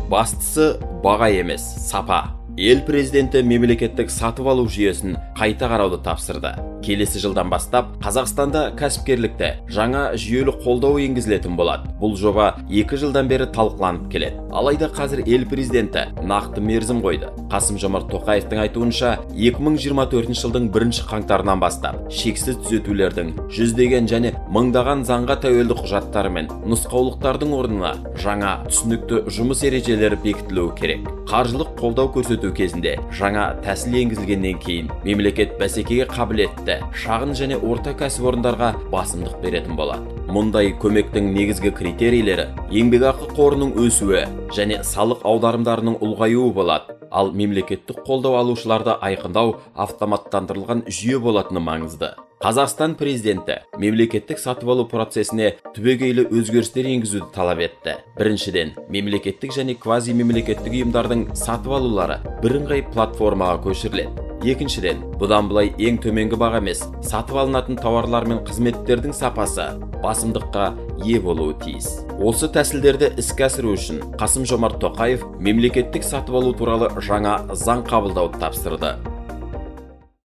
Бастысы баға емес, сапа. Ел президенті мемлекеттік сатып алу жүйесін қайта қарауды тапсырды. Келесі жылдан бастап Қазақстанда кәсіпкерлікті жаңа жүйелі қолдау енгізілетін болады. Бұл жоба 2 жылдан бері талқыланып келеді. Алайда қазір ел президенті нақты мерзім қойды. Қасым-Жомарт Тоқаевтың айтуынша 2024 жылдың 1 қаңтарынан бастап шексіз түзетулердің жүздеген және мыңдаған заңға тәуелді құжаттары мен нұсқаулықтардың орнына жаңа түсінікті жұмыс ережелері бекітілуі керек. Қаржылық қолдау көрсету кезінде жаңа тәсіл енгізілгеннен кейін мемлекет бәсекеге қабілетті шағын және орта кәсіпорындарға басымдық беретін болады. Мұндай көмектің негізгі критерийлері еңбекақы қорының өсуі және салық аударымдарының ұлғаюы болады. Ал мемлекеттік қолдау алушыларды айқындау автоматтандырылған жүйе болатыны маңызды. Қазақстан президенті мемлекеттік сатып алу процесіне түбегейлі өзгерістер енгізуді талап етті. Біріншіден, мемлекеттік және квазимемлекеттік ұйымдардың сатып алулары бірыңғай платформаға көшіріледі. Екіншіден, бұдан былай ең төменгі баға емес, сатып алынатын тауарлар мен қызметтердің сапасы басымдыққа ие болуы тиіс. Осы тәсілдерді іске асыру үшін Қасым-Жомарт Тоқаев мемлекеттік сатып алу туралы жаңа заң қабылдауды тапсырды.